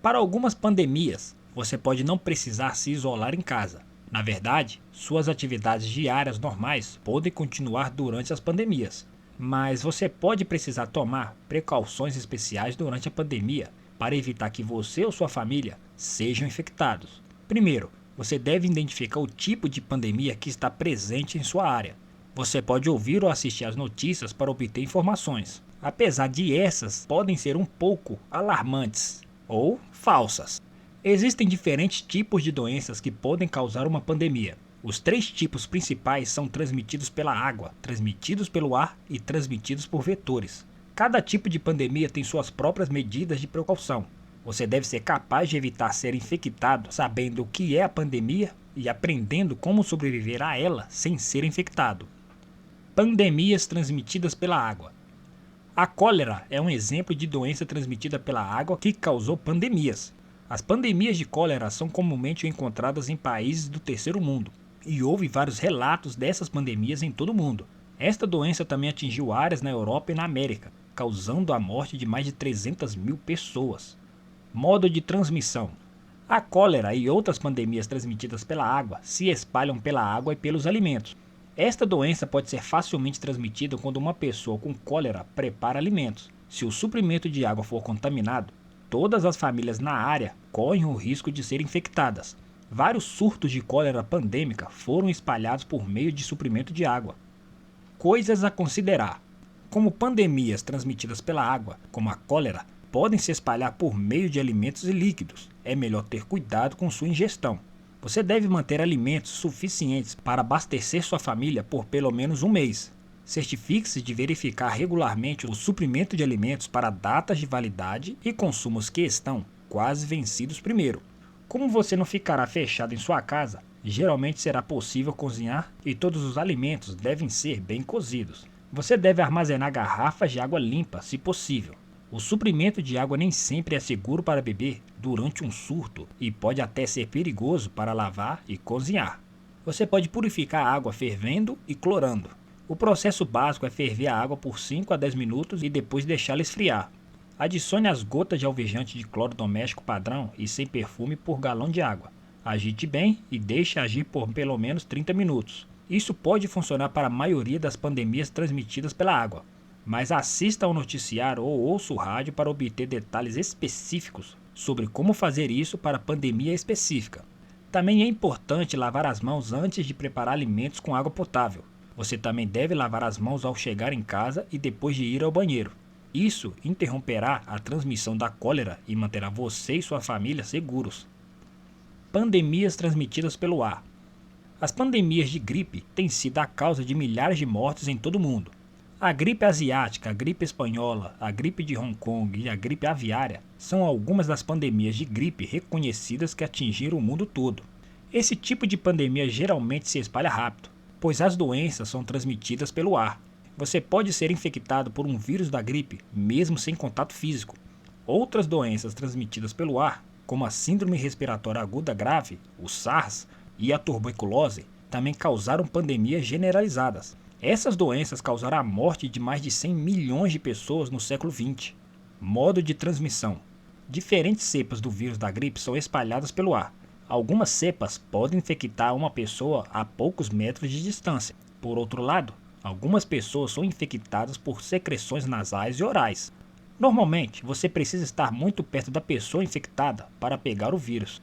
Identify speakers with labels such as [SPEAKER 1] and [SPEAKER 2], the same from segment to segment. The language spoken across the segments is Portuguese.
[SPEAKER 1] Para algumas pandemias, você pode não precisar se isolar em casa. Na verdade, suas atividades diárias normais podem continuar durante as pandemias. Mas você pode precisar tomar precauções especiais durante a pandemia para evitar que você ou sua família sejam infectados. Primeiro, você deve identificar o tipo de pandemia que está presente em sua área. Você pode ouvir ou assistir às notícias para obter informações, apesar de essas podem ser um pouco alarmantes ou falsas. Existem diferentes tipos de doenças que podem causar uma pandemia. Os três tipos principais são transmitidos pela água, transmitidos pelo ar e transmitidos por vetores. Cada tipo de pandemia tem suas próprias medidas de precaução. Você deve ser capaz de evitar ser infectado sabendo o que é a pandemia e aprendendo como sobreviver a ela sem ser infectado. Pandemias transmitidas pela água. A cólera é um exemplo de doença transmitida pela água que causou pandemias. As pandemias de cólera são comumente encontradas em países do terceiro mundo, e houve vários relatos dessas pandemias em todo o mundo. Esta doença também atingiu áreas na Europa e na América, causando a morte de mais de 300 mil pessoas. Modo de transmissão. A cólera e outras pandemias transmitidas pela água se espalham pela água e pelos alimentos. Esta doença pode ser facilmente transmitida quando uma pessoa com cólera prepara alimentos. Se o suprimento de água for contaminado, todas as famílias na área correm o risco de serem infectadas. Vários surtos de cólera pandêmica foram espalhados por meio de suprimento de água. Coisas a considerar. Como pandemias transmitidas pela água, como a cólera, podem se espalhar por meio de alimentos e líquidos, é melhor ter cuidado com sua ingestão. Você deve manter alimentos suficientes para abastecer sua família por pelo menos um mês. Certifique-se de verificar regularmente o suprimento de alimentos para datas de validade e consumos que estão quase vencidos primeiro. Como você não ficará fechado em sua casa, geralmente será possível cozinhar e todos os alimentos devem ser bem cozidos. Você deve armazenar garrafas de água limpa, se possível. O suprimento de água nem sempre é seguro para beber durante um surto e pode até ser perigoso para lavar e cozinhar. Você pode purificar a água fervendo e clorando. O processo básico é ferver a água por 5 a 10 minutos e depois deixá-la esfriar. Adicione as gotas de alvejante de cloro doméstico padrão e sem perfume por galão de água. Agite bem e deixe agir por pelo menos 30 minutos. Isso pode funcionar para a maioria das pandemias transmitidas pela água. Mas assista ao noticiário ou ouça o rádio para obter detalhes específicos sobre como fazer isso para a pandemia específica. Também é importante lavar as mãos antes de preparar alimentos com água potável. Você também deve lavar as mãos ao chegar em casa e depois de ir ao banheiro. Isso interromperá a transmissão da cólera e manterá você e sua família seguros. Pandemias transmitidas pelo ar. As pandemias de gripe têm sido a causa de milhares de mortes em todo o mundo. A gripe asiática, a gripe espanhola, a gripe de Hong Kong e a gripe aviária são algumas das pandemias de gripe reconhecidas que atingiram o mundo todo. Esse tipo de pandemia geralmente se espalha rápido, pois as doenças são transmitidas pelo ar. Você pode ser infectado por um vírus da gripe, mesmo sem contato físico. Outras doenças transmitidas pelo ar, como a síndrome respiratória aguda grave, o SARS e a tuberculose, também causaram pandemias generalizadas. Essas doenças causaram a morte de mais de 100 milhões de pessoas no século XX. Modo de transmissão. Diferentes cepas do vírus da gripe são espalhadas pelo ar. Algumas cepas podem infectar uma pessoa a poucos metros de distância. Por outro lado, algumas pessoas são infectadas por secreções nasais e orais. Normalmente, você precisa estar muito perto da pessoa infectada para pegar o vírus.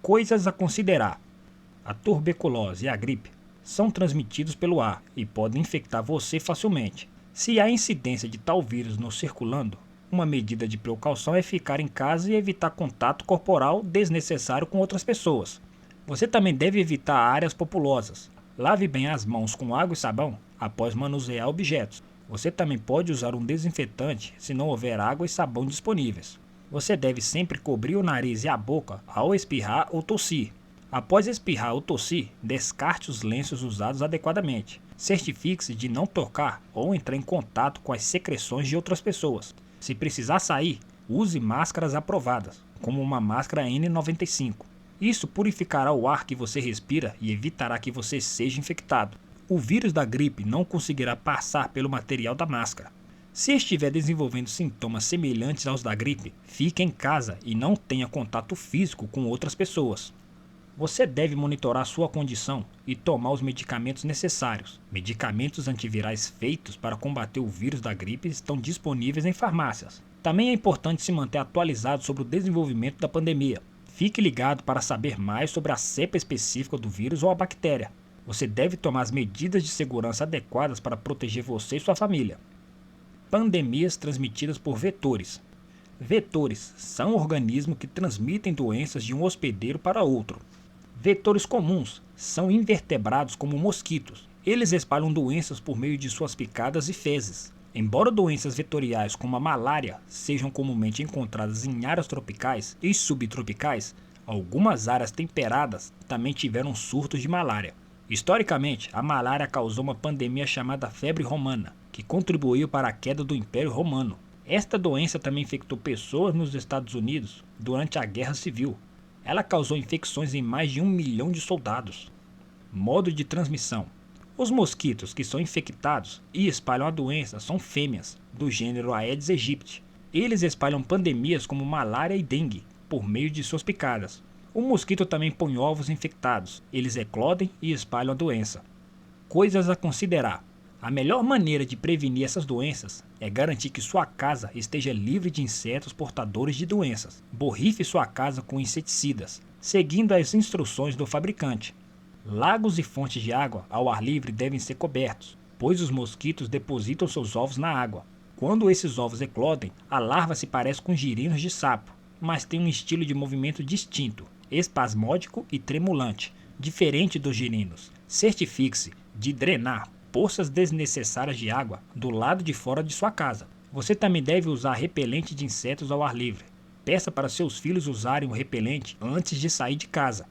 [SPEAKER 1] Coisas a considerar. A tuberculose e a gripe são transmitidos pelo ar e podem infectar você facilmente. Se há incidência de tal vírus no circulando, uma medida de precaução é ficar em casa e evitar contato corporal desnecessário com outras pessoas. Você também deve evitar áreas populosas. Lave bem as mãos com água e sabão após manusear objetos. Você também pode usar um desinfetante se não houver água e sabão disponíveis. Você deve sempre cobrir o nariz e a boca ao espirrar ou tossir. Após espirrar ou tossir, descarte os lenços usados adequadamente. Certifique-se de não tocar ou entrar em contato com as secreções de outras pessoas. Se precisar sair, use máscaras aprovadas, como uma máscara N95. Isso purificará o ar que você respira e evitará que você seja infectado. O vírus da gripe não conseguirá passar pelo material da máscara. Se estiver desenvolvendo sintomas semelhantes aos da gripe, fique em casa e não tenha contato físico com outras pessoas. Você deve monitorar sua condição e tomar os medicamentos necessários. Medicamentos antivirais feitos para combater o vírus da gripe estão disponíveis em farmácias. Também é importante se manter atualizado sobre o desenvolvimento da pandemia. Fique ligado para saber mais sobre a cepa específica do vírus ou a bactéria. Você deve tomar as medidas de segurança adequadas para proteger você e sua família. Pandemias transmitidas por vetores. Vetores são organismos que transmitem doenças de um hospedeiro para outro. Vetores comuns são invertebrados como mosquitos. Eles espalham doenças por meio de suas picadas e fezes. Embora doenças vetoriais como a malária sejam comumente encontradas em áreas tropicais e subtropicais, algumas áreas temperadas também tiveram surtos de malária. Historicamente, a malária causou uma pandemia chamada febre romana, que contribuiu para a queda do Império Romano. Esta doença também infectou pessoas nos Estados Unidos durante a Guerra Civil. Ela causou infecções em mais de 1 milhão de soldados. Modo de transmissão. Os mosquitos que são infectados e espalham a doença são fêmeas, do gênero Aedes aegypti. Eles espalham pandemias como malária e dengue, por meio de suas picadas. O mosquito também põe ovos infectados. Eles eclodem e espalham a doença. Coisas a considerar. A melhor maneira de prevenir essas doenças é garantir que sua casa esteja livre de insetos portadores de doenças. Borrife sua casa com inseticidas, seguindo as instruções do fabricante. Lagos e fontes de água ao ar livre devem ser cobertos, pois os mosquitos depositam seus ovos na água. Quando esses ovos eclodem, a larva se parece com girinos de sapo, mas tem um estilo de movimento distinto, espasmódico e tremulante, diferente dos girinos. Certifique-se de drenar poças desnecessárias de água do lado de fora de sua casa. Você também deve usar repelente de insetos ao ar livre. Peça para seus filhos usarem o repelente antes de sair de casa.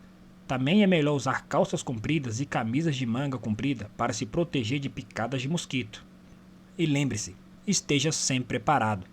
[SPEAKER 1] Também é melhor usar calças compridas e camisas de manga comprida para se proteger de picadas de mosquito. E lembre-se, esteja sempre preparado.